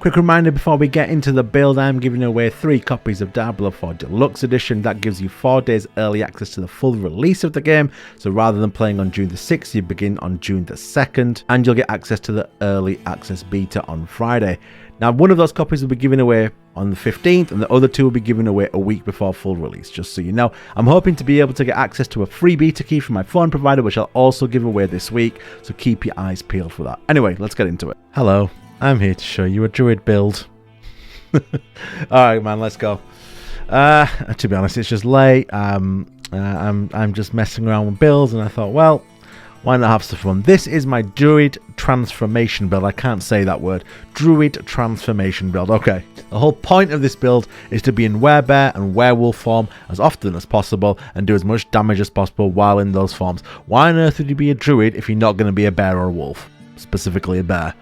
Quick reminder before we get into the build, I'm giving away 3 copies of Diablo 4 Deluxe Edition. That gives you 4 days early access to the full release of the game. So rather than playing on June the 6th, you begin on June the 2nd, and you'll get access to the early access beta on Friday. Now, one of those copies will be given away on the 15th, and the other 2 will be given away a week before full release, just so you know. I'm hoping to be able to get access to a free beta key from my phone provider, which I'll also give away this week, so keep your eyes peeled for that. Anyway, let's get into it. Hello, I'm here to show you a Druid build. Alright, man, let's go. To be honest, it's just late. I'm just messing around with builds, and I thought, well, why not have some fun? This is my Druid transformation build. I can't say that word. Druid transformation build. Okay. The whole point of this build is to be in werebear and werewolf form as often as possible and do as much damage as possible while in those forms. Why on earth would you be a druid if you're not going to be a bear or a wolf? Specifically a bear.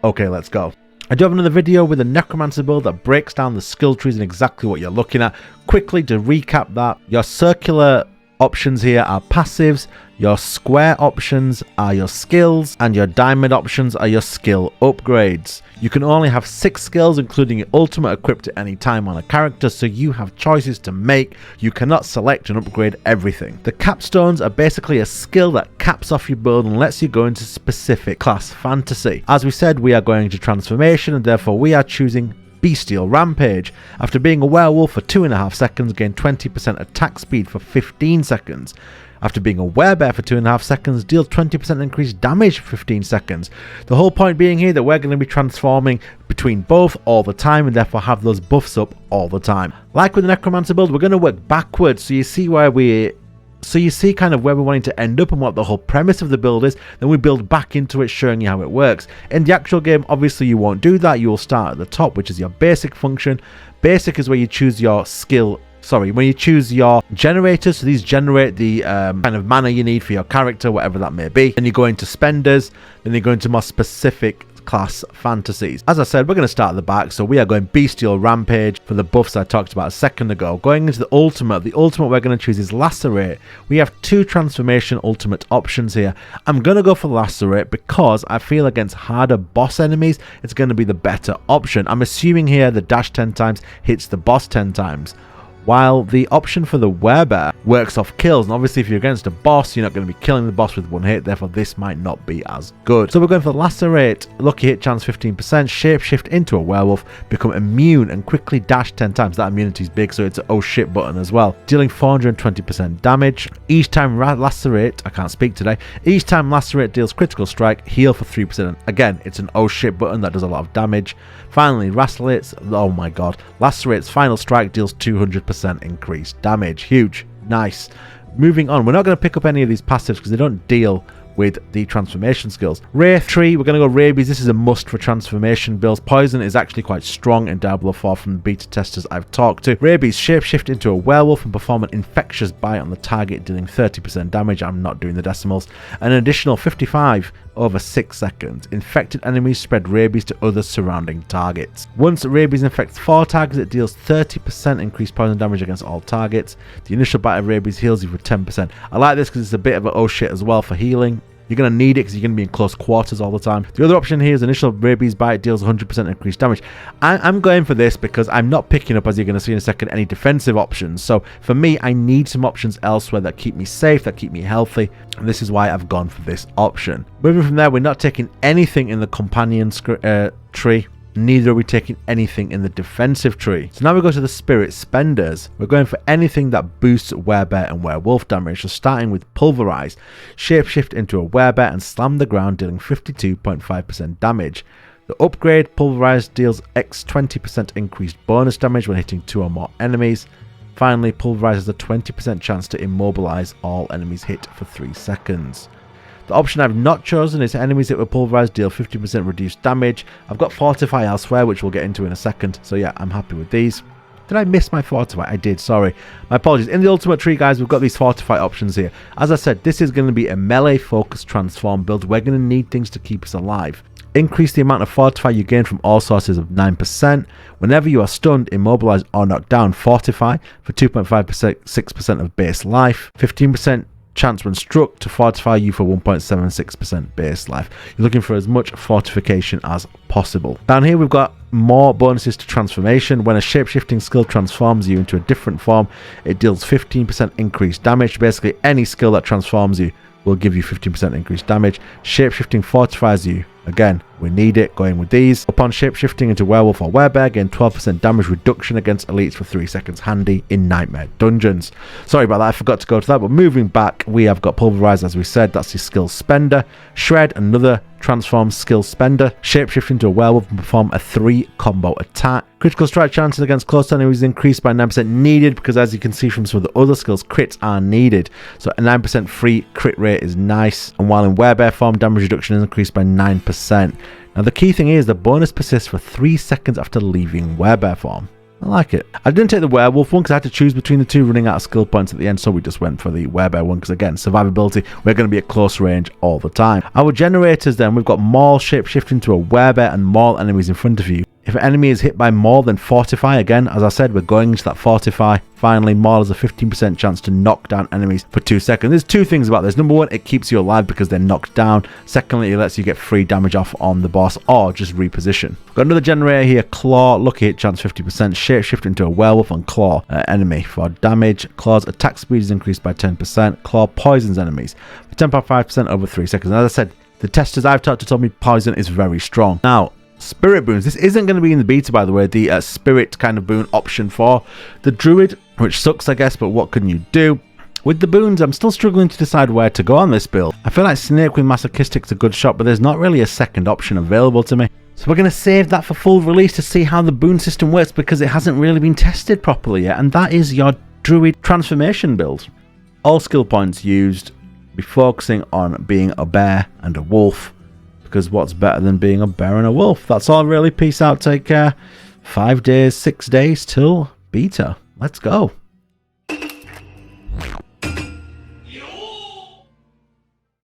Okay, let's go. I do have another video with a necromancer build that breaks down the skill trees and exactly what you're looking at. Quickly to recap that, your circular options here are passives, your square options are your skills, and your diamond options are your skill upgrades. You can only have 6 skills, including your ultimate, equipped at any time on a character, so you have choices to make. You cannot select and upgrade everything. The capstones are basically a skill that caps off your build and lets you go into specific class fantasy. As we said, we are going to transformation, and therefore we are choosing Bestial Rampage. After being a werewolf for 2.5 seconds, gain 20% attack speed for 15 seconds. After being a werebear for 2.5 seconds, deal 20% increased damage for 15 seconds. The whole point being here that we're going to be transforming between both all the time and therefore have those buffs up all the time. Like with the necromancer build, we're going to work backwards, so you see kind of where we're wanting to end up and what the whole premise of the build is. Then we build back into it, showing you how it works. In the actual game, obviously you won't do that. You will start at the top, which is your basic function. Basic is where you choose your skill. When you choose your generators, so these generate the kind of mana you need for your character, whatever that may be. Then you go into spenders, then you go into more specific class fantasies. As I said, we're going to start at the back, so we are going Bestial Rampage for the buffs I talked about a second ago. Going into the ultimate we're going to choose is Lacerate. We have 2 transformation ultimate options here. I'm going to go for Lacerate because I feel against harder boss enemies, it's going to be the better option. I'm assuming here the dash 10 times hits the boss 10 times. While the option for the werebear works off kills, and obviously if you're against a boss, you're not going to be killing the boss with 1 hit, therefore this might not be as good. So we're going for Lacerate, lucky hit chance 15%, shapeshift into a werewolf, become immune and quickly dash 10 times. That immunity is big, so it's an oh shit button as well. Dealing 420% damage. Each time Lacerate, I can't speak today, each time Lacerate deals critical strike, heal for 3%. Again, it's an oh shit button that does a lot of damage. Finally, Lacerate's final strike deals 200% increased damage. Huge. Nice. Moving on, we're not going to pick up any of these passives because they don't deal with the transformation skills. Wraith Tree, we're going to go Rabies. This is a must for transformation builds. Poison is actually quite strong in Diablo 4 from the beta testers I've talked to. Rabies, shapeshift into a werewolf and perform an infectious bite on the target, dealing 30% damage. I'm not doing the decimals. An additional 55 over 6 seconds. Infected enemies spread rabies to other surrounding targets. Once rabies infects 4 targets, it deals 30% increased poison damage against all targets. The initial bite of rabies heals you for 10%. I like this because it's a bit of a oh shit as well for healing. You're going to need it because you're going to be in close quarters all the time. The other option here is initial rabies bite deals 100% increased damage. I'm going for this because I'm not picking up, as you're going to see in a second, any defensive options. So for me, I need some options elsewhere that keep me safe, that keep me healthy. And this is why I've gone for this option. Moving from there, we're not taking anything in the companion tree. Neither are we taking anything in the defensive tree. So now we go to the spirit spenders. We're going for anything that boosts werebear and werewolf damage. So starting with pulverize, shapeshift into a werebear and slam the ground, dealing 52.5% damage. The upgrade pulverize deals X 20% increased bonus damage when hitting 2 or more enemies. Finally, pulverize has a 20% chance to immobilize all enemies hit for 3 seconds. The option I've not chosen is enemies that were pulverized deal 50% reduced damage. I've got Fortify elsewhere, which we'll get into in a second. So yeah, I'm happy with these. Did I miss my Fortify? I did, sorry. My apologies. In the Ultimate Tree, guys, we've got these Fortify options here. As I said, this is going to be a melee-focused transform build. We're going to need things to keep us alive. Increase the amount of Fortify you gain from all sources of 9%. Whenever you are stunned, immobilized, or knocked down, Fortify for 2.56% of base life. 15% chance when struck to fortify you for 1.76% base life. You're looking for as much fortification as possible. Down here we've got more bonuses to transformation. When a shapeshifting skill transforms you into a different form, it deals 15% increased damage. Basically, any skill that transforms you will give you 15% increased damage. Shapeshifting fortifies you. Again, we need it, going with these. Upon shapeshifting into werewolf or werebear, gain 12% damage reduction against elites for 3 seconds, handy in nightmare dungeons. Sorry about that, I forgot to go to that, but moving back, we have got pulverize, as we said, that's your skill spender. Shred, another transform skill spender. Shapeshift into a werewolf and perform a 3 combo attack. Critical strike chances against close enemies increased by 9% needed, because as you can see from some of the other skills, crits are needed. So a 9% free crit rate is nice. And while in werebear form, damage reduction is increased by 9%. Now the key thing is the bonus persists for 3 seconds after leaving werebear form. I like it. I didn't take the werewolf one because I had to choose between the two, running out of skill points at the end, so we just went for the werebear one because, again, survivability, we're going to be at close range all the time. Our generators then, we've got maul, shapeshifting to a werebear, and maul enemies in front of you. If an enemy is hit by maul, then fortify. Again, as I said, we're going into that fortify. Finally, maul has a 15% chance to knock down enemies for 2 seconds. There's two things about this. Number one, it keeps you alive because they're knocked down. Secondly, it lets you get free damage off on the boss or just reposition. Got another generator here, claw, lucky hit chance 50%, shapeshift into a werewolf and claw enemy for damage. Claw's attack speed is increased by 10%. Claw poisons enemies for 10.5% over 3 seconds. And as I said, the testers I've talked to told me poison is very strong. Now, spirit boons. This isn't going to be in the beta, by the way, the spirit kind of boon option for the druid, which sucks, I guess, but what can you do? With the boons, I'm still struggling to decide where to go on this build. I feel like Snake with Masochistic's a good shot, but there's not really a second option available to me. So we're going to save that for full release to see how the boon system works, because it hasn't really been tested properly yet, and that is your druid transformation build. All skill points used, be focusing on being a bear and a wolf, because what's better than being a bear and a wolf? That's all really. Peace out, take care. 5 days, 6 days till beta. Let's go.